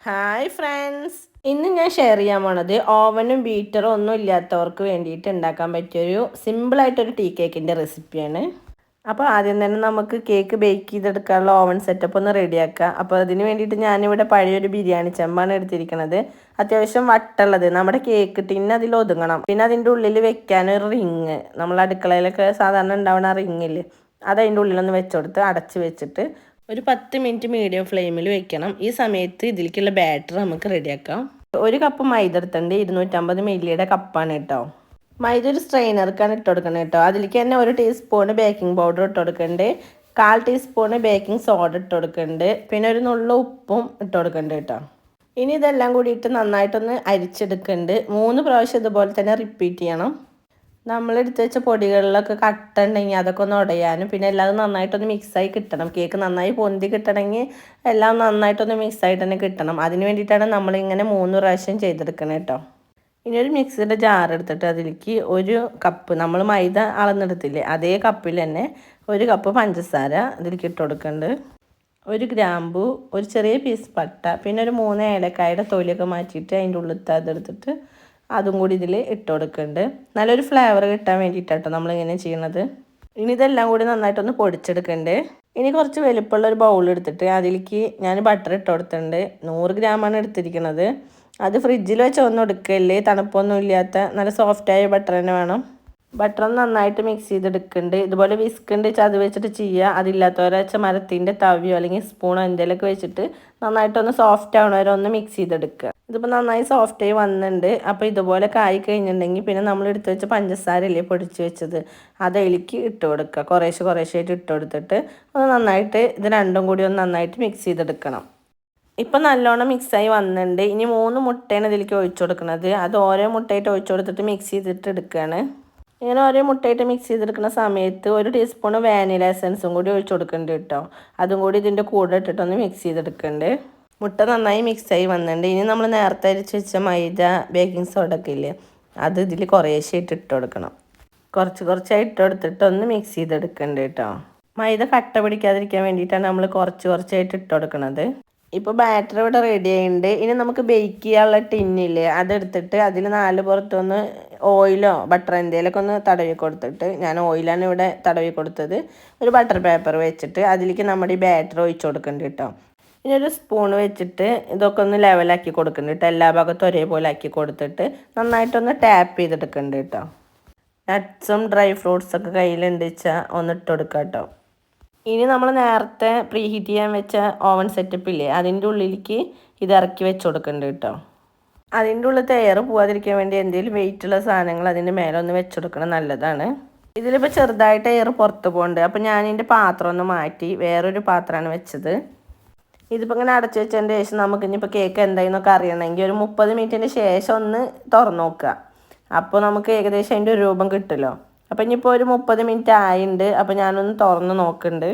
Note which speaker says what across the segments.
Speaker 1: Hi friends, ഇന്ന് ഞാൻ share ചെയ്യാൻ പോണത് ഓവനും ബീറ്ററും ഒന്നും ഇല്ലാത്തവർക്ക് വേണ്ടിയിട്ട് ഉണ്ടാക്കാൻ പറ്റിയൊരു സിമ്പിളായിട്ടൊരു ടീ കേക്കിൻ്റെ റെസിപ്പിയാണ്. അപ്പോൾ ആദ്യം തന്നെ നമുക്ക് കേക്ക് ബേക്ക് ചെയ്തെടുക്കാനുള്ള ഓവൻ സെറ്റപ്പ് ഒന്ന് റെഡിയാക്കാം. അപ്പോൾ അതിന് വേണ്ടിയിട്ട് ഞാനിവിടെ പഴയൊരു ബിരിയാണി ചെമ്പാണ് എടുത്തിരിക്കുന്നത്. അത്യാവശ്യം വട്ടുള്ളത്, നമ്മുടെ കേക്ക് ടിന്ന് അതിൽ ഒതുങ്ങണം. പിന്നെ അതിൻ്റെ ഉള്ളിൽ വെക്കാനൊരു റിങ്, നമ്മൾ അടുക്കളയിലൊക്കെ സാധാരണ ഉണ്ടാവുന്ന റിങ്ങില്ലേ, അത് അതിൻ്റെ ഉള്ളിലൊന്ന് വെച്ചുകൊടുത്ത് അടച്ച് വെച്ചിട്ട് ഒരു 10 മിനിറ്റ് മീഡിയം ഫ്ലെയിമിൽ വെക്കണം. ഈ സമയത്ത് ഇതിലേക്കുള്ള ബാറ്റർ നമുക്ക് റെഡിയാക്കാം. ഒരു കപ്പ് മൈദ എടുത്തിട്ടുണ്ട്, 250 മില്ലിയുടെ കപ്പാണ് കേട്ടോ. മൈദ ഒരു സ്ട്രെയിനർക്കാണ് ഇട്ട് കൊടുക്കുന്നത് കേട്ടോ. അതിലേക്ക് തന്നെ 1 ടീസ്പൂണ് ബേക്കിംഗ് പൗഡർ ഇട്ട് കൊടുക്കുന്നുണ്ട്, 1/4 ടീസ്പൂണ് ബേക്കിംഗ് സോഡ ഇട്ട് കൊടുക്കുന്നുണ്ട്, പിന്നെ ഒരു നുള്ള ഉപ്പും ഇട്ട് കൊടുക്കുന്നുണ്ട് കേട്ടോ. ഇനി ഇതെല്ലാം കൂടിയിട്ട് നന്നായിട്ടൊന്ന് അരിച്ചെടുക്കുന്നുണ്ട്. 3 പ്രാവശ്യം ഇതുപോലെ തന്നെ റിപ്പീറ്റ് ചെയ്യണം. നമ്മളെടുത്ത് വെച്ച പൊടികളിലൊക്കെ കട്ട ഉണ്ടെങ്കിൽ അതൊക്കെ ഒന്ന് ഉടയാനും പിന്നെ എല്ലാം നന്നായിട്ടൊന്ന് മിക്സായി കിട്ടണം. കേക്ക് നന്നായി പൊന്തി കിട്ടണമെങ്കിൽ എല്ലാം നന്നായിട്ടൊന്ന് മിക്സായിട്ട് തന്നെ കിട്ടണം. അതിന് വേണ്ടിയിട്ടാണ് നമ്മളിങ്ങനെ 3 പ്രാവശ്യം ചെയ്തെടുക്കണം കേട്ടോ. ഇനി ഒരു മിക്സിയുടെ ജാർ എടുത്തിട്ട് അതിലേക്ക് 1 കപ്പ്, നമ്മൾ മൈദ അളന്നെടുത്തില്ലേ അതേ കപ്പിൽ തന്നെ 1 കപ്പ് പഞ്ചസാര അതിലേക്ക് ഇട്ട് കൊടുക്കുന്നുണ്ട്, 1 ഗ്രാമ്പു, ഒരു ചെറിയ പീസ് പട്ട, പിന്നെ ഒരു 3 ഏലക്കായുടെ തൊലിയൊക്കെ മാറ്റിയിട്ട് അതിൻ്റെ ഉള്ളിൽ അതെടുത്തിട്ട് അതും കൂടി ഇതിൽ ഇട്ട് കൊടുക്കുന്നുണ്ട്. നല്ലൊരു ഫ്ലേവർ കിട്ടാൻ വേണ്ടിയിട്ടാട്ടോ നമ്മളിങ്ങനെ ചെയ്യണത്. ഇനി ഇതെല്ലാം കൂടി നന്നായിട്ടൊന്ന് പൊടിച്ചെടുക്കുന്നുണ്ട്. ഇനി കുറച്ച് വലുപ്പമുള്ള ഒരു ബൗൾ എടുത്തിട്ട് അതിലേക്ക് ഞാൻ ബട്ടർ ഇട്ട് കൊടുത്തിട്ടുണ്ട്. 100 ഗ്രാമാണ് എടുത്തിരിക്കുന്നത്. അത് ഫ്രിഡ്ജിൽ വെച്ച് ഒന്നും എടുക്കല്ലേ, തണുപ്പൊന്നും ഇല്ലാത്ത നല്ല സോഫ്റ്റായ ബട്ടർ തന്നെ വേണം. ബട്ടർ നന്നായിട്ട് മിക്സ് ചെയ്തെടുക്കുന്നുണ്ട്. ഇതുപോലെ വിസ്ക് ഉണ്ട് അത് വെച്ചിട്ട് ചെയ്യുക. അതില്ലാത്തവരെ വെച്ചാൽ മരത്തിൻ്റെ തവിയോ അല്ലെങ്കിൽ സ്പൂണോ എന്തെങ്കിലുമൊക്കെ വെച്ചിട്ട് നന്നായിട്ടൊന്ന് സോഫ്റ്റ് ആവണവരെ ഒന്ന് മിക്സ് ചെയ്തെടുക്കുക. ഇതിപ്പോൾ നന്നായി സോഫ്റ്റായി വന്നിട്ടുണ്ട്. അപ്പോൾ ഇതുപോലെ കായി കഴിഞ്ഞിട്ടുണ്ടെങ്കിൽ പിന്നെ നമ്മൾ എടുത്ത് വെച്ച പഞ്ചസാരയില്ലേ പൊടിച്ച് വെച്ചത്, അതിലേക്ക് ഇട്ട് കൊടുക്കുക. കുറേശ്ശായിട്ട് ഇട്ട് കൊടുത്തിട്ട് ഒന്ന് നന്നായിട്ട് ഇത് രണ്ടും കൂടി ഒന്ന് നന്നായിട്ട് മിക്സ് ചെയ്തെടുക്കണം. ഇപ്പം നല്ലോണം മിക്സായി വന്നിട്ടുണ്ട്. ഇനി 3 മുട്ടയാണ് ഇതിലേക്ക് ഒഴിച്ചു കൊടുക്കുന്നത്. അത് ഓരോ മുട്ടയായിട്ട് ഒഴിച്ചു കൊടുത്തിട്ട് മിക്സ് ചെയ്തിട്ട് എടുക്കുകയാണ്. ഇങ്ങനെ ഓരോ മുട്ടയിട്ട് മിക്സ് ചെയ്തെടുക്കുന്ന സമയത്ത് 1 ടീസ്പൂൺ വാനില എസൻസും കൂടി ഒഴിച്ചു കൊടുക്കുന്നുണ്ട് കേട്ടോ. അതും കൂടി ഇതിൻ്റെ കൂടെ ഇട്ടിട്ടൊന്ന് മിക്സ് ചെയ്തെടുക്കുന്നുണ്ട്. മുട്ട നന്നായി മിക്സായി വന്നിട്ടുണ്ട്. ഇനി നമ്മൾ നേരത്തെ അരിച്ച് വെച്ച മൈദ ബേക്കിംഗ് സോഡ ഒക്കെ ഇല്ലേ, അത് ഇതിൽ കുറേശ്ശായിട്ട് ഇട്ട് കൊടുക്കണം. കുറച്ചായി ഇട്ട് കൊടുത്തിട്ട് ഒന്ന് മിക്സ് ചെയ്തെടുക്കുന്നുണ്ട് കേട്ടോ. മൈദ കട്ട പിടിക്കാതിരിക്കാൻ വേണ്ടിയിട്ടാണ് നമ്മൾ കുറച്ചായിട്ട് ഇട്ട് കൊടുക്കുന്നത്. ഇപ്പോൾ ബാറ്റർ ഇവിടെ റെഡി ആയിട്ടുണ്ട്. ഇനി നമുക്ക് ബേക്ക് ചെയ്യാനുള്ള ടിന്നില്ലേ അതെടുത്തിട്ട് അതിൽ 4 പുറത്തൊന്ന് ഓയിലോ ബട്ടർ എന്തെങ്കിലുമൊക്കെ ഒന്ന് തടവി കൊടുത്തിട്ട്, ഞാൻ ഓയിലാണ് ഇവിടെ തടവി കൊടുത്തത്, ഒരു ബട്ടർ പേപ്പർ വെച്ചിട്ട് അതിലേക്ക് നമ്മുടെ ഈ ബാറ്റർ ഒഴിച്ചു കൊടുക്കുന്നുണ്ട് കേട്ടോ. ഇനി ഒരു സ്പൂൺ വെച്ചിട്ട് ഇതൊക്കെ ഒന്ന് ലെവലാക്കി കൊടുക്കുന്നുണ്ട് കേട്ടോ. എല്ലാ ഭാഗത്തും ഒരേപോലെ ആക്കി കൊടുത്തിട്ട് നന്നായിട്ടൊന്ന് ടാപ്പ് ചെയ്തെടുക്കുന്നുണ്ട് കേട്ടോ. നട്ട്സും ഡ്രൈ ഫ്രൂട്ട്സൊക്കെ കയ്യിലുണ്ട് വെച്ചാൽ ഒന്ന് ഇട്ട് കൊടുക്കാം കേട്ടോ. ഇനി നമ്മൾ നേരത്തെ പ്രീ ഹീറ്റ് ചെയ്യാൻ വെച്ച ഓവൻ സെറ്റപ്പ് ഇല്ലേ അതിൻ്റെ ഉള്ളിലേക്ക് ഇത് ഇറക്കി വെച്ച് കൊടുക്കുന്നുണ്ട് കേട്ടോ. അതിൻ്റെ ഉള്ളിൽ എയർ പോകാതിരിക്കാൻ വേണ്ടി എന്തെങ്കിലും വെയിറ്റുള്ള സാധനങ്ങൾ അതിൻ്റെ മേലെ ഒന്ന് വെച്ച് കൊടുക്കണം, നല്ലതാണ്. ഇതിലിപ്പോൾ ചെറുതായിട്ട് എയർ പുറത്ത് പോകുന്നുണ്ട്. അപ്പോൾ ഞാൻ ഇതിൻ്റെ പാത്രം ഒന്ന് മാറ്റി വേറൊരു പാത്രമാണ് വെച്ചത്. ഇതിപ്പോൾ ഇങ്ങനെ അടച്ചു വെച്ചതിൻ്റെ ശേഷം നമുക്ക് ഇനിയിപ്പോൾ കേക്ക് എന്തായെന്നൊക്കെ അറിയണമെങ്കിൽ ഒരു 30 മിനിറ്റിന് ശേഷം ഒന്ന് തുറന്നു നോക്കുക. അപ്പോൾ നമുക്ക് ഏകദേശം അതിൻ്റെ ഒരു രൂപം കിട്ടുമല്ലോ. അപ്പോൾ ഇനിയിപ്പോൾ ഒരു 30 മിനിറ്റ് ആയിട്ടുണ്ട്. അപ്പോൾ ഞാനൊന്ന് തുറന്ന് നോക്കുന്നുണ്ട്.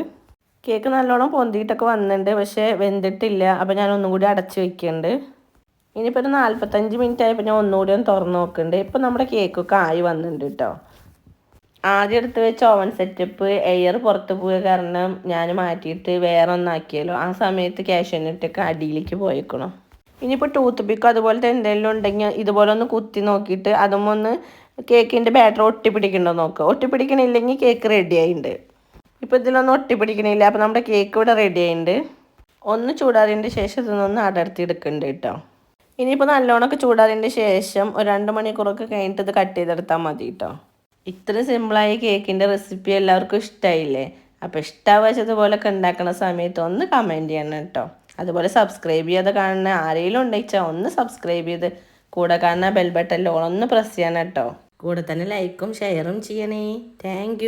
Speaker 1: കേക്ക് നല്ലോണം പൊന്തിയിട്ടൊക്കെ വന്നിട്ടുണ്ട്, പക്ഷേ വെന്തിട്ടില്ല. അപ്പോൾ ഞാനൊന്നും കൂടി അടച്ച് വയ്ക്കുന്നുണ്ട്. ഇനിയിപ്പോൾ ഒരു 45 മിനിറ്റ് ആയപ്പോൾ ഞാൻ ഒന്നുകൂടി ഒന്ന് തുറന്ന് നോക്കുന്നുണ്ട്. ഇപ്പോൾ നമ്മുടെ കേക്കൊക്കെ ആയി വന്നിട്ടുണ്ട് കേട്ടോ. ആദ്യം എടുത്ത് വെച്ച ഓവൻ സെറ്റപ്പ് എയർ പുറത്ത് പോയ കാരണം ഞാൻ മാറ്റിയിട്ട് വേറെ ഒന്നാക്കിയല്ലോ. ആ സമയത്ത് ക്യാഷ്യൂനട്ടൊക്കെ അടിയിലേക്ക് പോയേക്കണം. ഇനിയിപ്പോൾ ടൂത്ത് പിക്കോ അതുപോലത്തെ എന്തെങ്കിലും ഉണ്ടെങ്കിൽ ഇതുപോലെ ഒന്ന് കുത്തി നോക്കിയിട്ട് അതും ഒന്ന് കേക്കിൻ്റെ ബാറ്റർ ഒട്ടിപ്പിടിക്കണ്ടോ നോക്കുക. ഒട്ടിപ്പിടിക്കണില്ലെങ്കിൽ കേക്ക് റെഡി ആയിട്ടുണ്ട്. ഇപ്പോൾ ഇതിലൊന്നും ഒട്ടിപ്പിടിക്കണില്ല. അപ്പോൾ നമ്മുടെ കേക്ക് ഇവിടെ റെഡി ആയിട്ടുണ്ട്. ഒന്ന് ചൂടാറിയതിൻ്റെ ശേഷം ഇതൊന്ന് അടർത്തിയെടുക്കുന്നുണ്ട് കേട്ടോ. ഇനിയിപ്പോൾ നല്ലോണമൊക്കെ ചൂടാറിയതിൻ്റെ ശേഷം ഒരു 2 മണിക്കൂറൊക്കെ കഴിഞ്ഞിട്ട് ഇത് കട്ട് ചെയ്തെടുത്താൽ മതി കേട്ടോ. ഇത്ര സിമ്പിളായി കേക്കിൻ്റെ റെസിപ്പി എല്ലാവർക്കും ഇഷ്ടമായില്ലേ? അപ്പോൾ ഇഷ്ടമാവച്ചതുപോലൊക്കെ ഉണ്ടാക്കുന്ന സമയത്ത് ഒന്ന് കമൻറ്റ് ചെയ്യണം കേട്ടോ. അതുപോലെ സബ്സ്ക്രൈബ് ചെയ്യാതെ കാണുന്ന ആരെങ്കിലും ഉണ്ടെച്ചാൽ ഒന്ന് സബ്സ്ക്രൈബ് ചെയ്ത് കൂടെ കാണുന്ന ബെൽ ബട്ടണിൽ ഒന്ന് പ്രസ് ചെയ്യണം കേട്ടോ. കൂടെ തന്നെ ലൈക്കും ഷെയറും ചെയ്യണേ. താങ്ക്